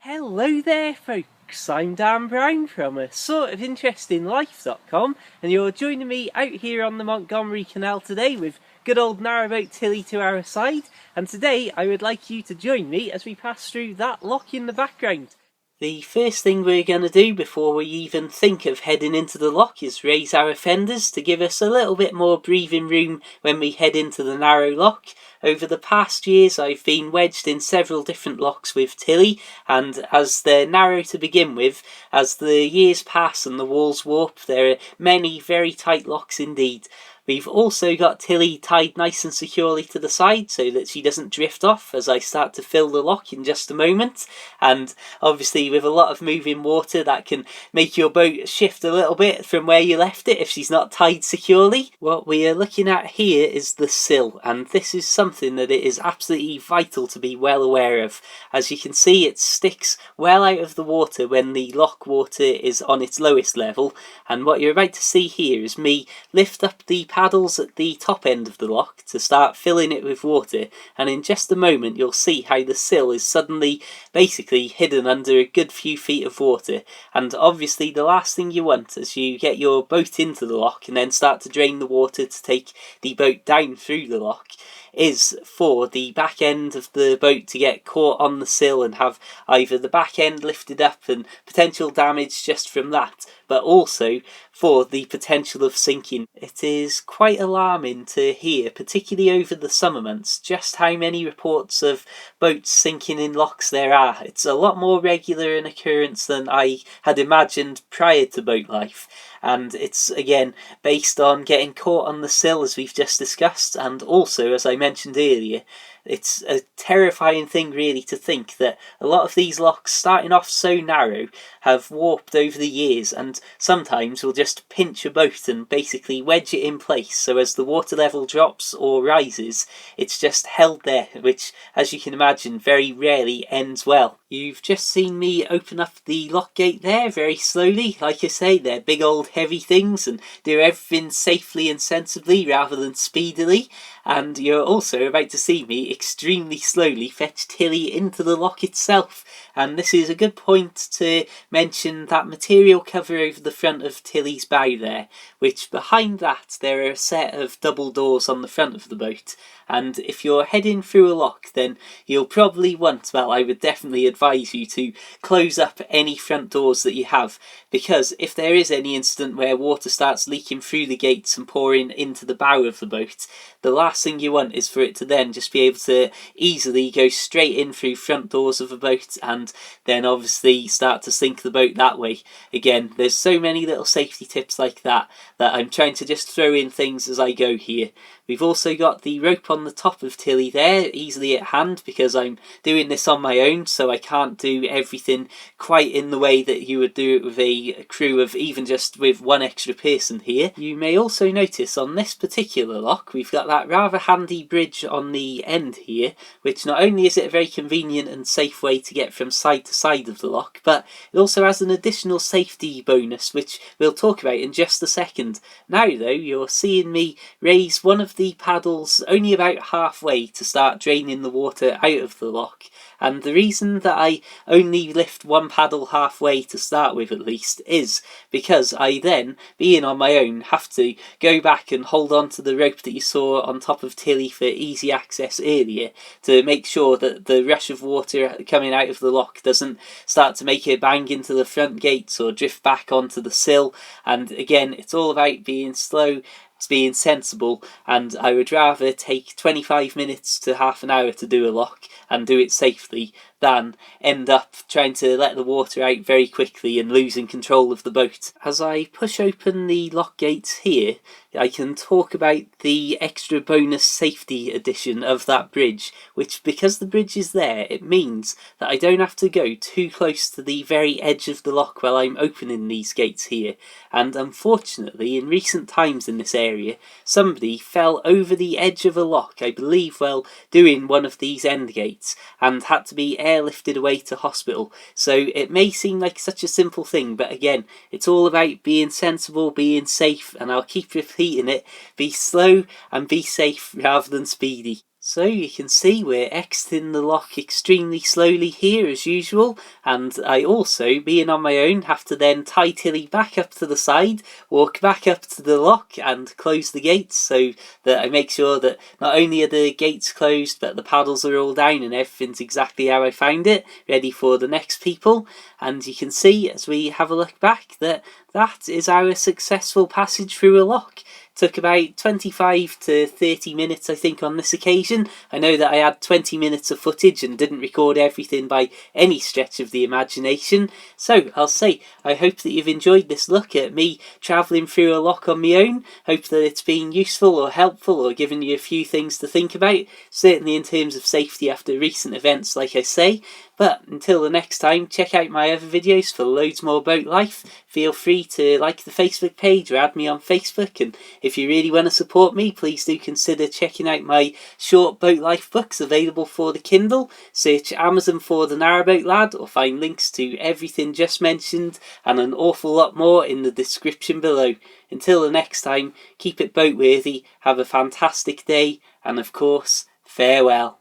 Hello there folks, I'm Dan Brown from a sortofinterestinglife.com and you're joining me out here on the Montgomery Canal today with good old Narrowboat Tilly to our side, and today I would like you to join me as we pass through that lock in the background. The first thing we're going to do before we even think of heading into the lock is raise our fenders to give us a little bit more breathing room when we head into the narrow lock. Over the past years I've been wedged in several different locks with Tilly, and as they're narrow to begin with, as the years pass and the walls warp, there are many very tight locks indeed. We've also got Tilly tied nice and securely to the side so that she doesn't drift off as I start to fill the lock in just a moment, and obviously with a lot of moving water that can make your boat shift a little bit from where you left it if she's not tied securely. What we are looking at here is the sill, and this is something that it is absolutely vital to be well aware of. As you can see, it sticks well out of the water when the lock water is on its lowest level, and what you're about to see here is me lift up the paddles at the top end of the lock to start filling it with water, and in just a moment you'll see how the sill is suddenly basically hidden under a good few feet of water. And obviously the last thing you want as you get your boat into the lock and then start to drain the water to take the boat down through the lock is for the back end of the boat to get caught on the sill and have either the back end lifted up and potential damage just from that, but also for the potential of sinking. It is quite alarming to hear, particularly over the summer months, just how many reports of boats sinking in locks there are. It's a lot more regular an occurrence than I had imagined prior to boat life, and it's again based on getting caught on the sill as we've just discussed, and also, as I mentioned earlier, it's a terrifying thing really to think that a lot of these locks, starting off so narrow, have warped over the years and sometimes will just pinch a boat and basically wedge it in place, so as the water level drops or rises it's just held there, which as you can imagine very rarely ends well. You've just seen me open up the lock gate there very slowly. Like I say, they're big old heavy things and do everything safely and sensibly rather than speedily, and you're also about to see me extremely slowly fetch Tilly into the lock itself. And this is a good point to mention that material cover over the front of Tilly's bow there, which behind that there are a set of double doors on the front of the boat, and if you're heading through a lock then you'll probably want, well, I would definitely advise you to close up any front doors that you have, because if there is any incident where water starts leaking through the gates and pouring into the bow of the boat, the last thing you want is for it to then just be able to easily go straight in through front doors of a boat and then obviously start to sink the boat that way. Again, there's so many little safety tips like that I'm trying to just throw in things as I go here. We've also got the rope on the top of Tilly there, easily at hand, because I'm doing this on my own, so I can't do everything quite in the way that you would do it with a crew of even just with one extra person here. You may also notice on this particular lock we've got that rather handy bridge on the end here, which not only is it a very convenient and safe way to get from side to side of the lock, but it also has an additional safety bonus which we'll talk about in just a second. Now though, you're seeing me raise one of the paddles only about halfway to start draining the water out of the lock, and the reason that I only lift one paddle halfway to start with at least is because I then, being on my own, have to go back and hold on to the rope that you saw on top of Tilly for easy access earlier to make sure that the rush of water coming out of the lock doesn't start to make it bang into the front gates or drift back onto the sill. And again, it's all about being slow, it's being sensible, and I would rather take 25 minutes to half an hour to do a lock and do it safely than end up trying to let the water out very quickly and losing control of the boat. As I push open the lock gates here, I can talk about the extra bonus safety addition of that bridge, which, because the bridge is there, it means that I don't have to go too close to the very edge of the lock while I'm opening these gates here. And unfortunately, in recent times in this area, somebody fell over the edge of a lock, I believe while doing one of these end gates, and had to be airlifted away to hospital. So it may seem like such a simple thing, but again, it's all about being sensible, being safe, and I'll keep repeating it: be slow and be safe rather than speedy. So you can see we're exiting the lock extremely slowly here as usual, and I also, being on my own, have to then tie Tilly back up to the side, walk back up to the lock and close the gates so that I make sure that not only are the gates closed but the paddles are all down and everything's exactly how I found it, ready for the next people. And you can see as we have a look back that that is our successful passage through a lock. Took about 25 to 30 minutes, I think, on this occasion. I know that I had 20 minutes of footage and didn't record everything by any stretch of the imagination. So I'll say, I hope that you've enjoyed this look at me travelling through a lock on my own. Hope that it's been useful or helpful or given you a few things to think about, certainly in terms of safety after recent events, like I say. But until the next time, check out my other videos for loads more boat life. Feel free to like the Facebook page or add me on Facebook, and if you really want to support me, please do consider checking out my short boat life books available for the Kindle. Search Amazon for The Narrowboat Lad or find links to everything just mentioned and an awful lot more in the description below. Until the next time, keep it boat worthy, have a fantastic day, and of course, farewell.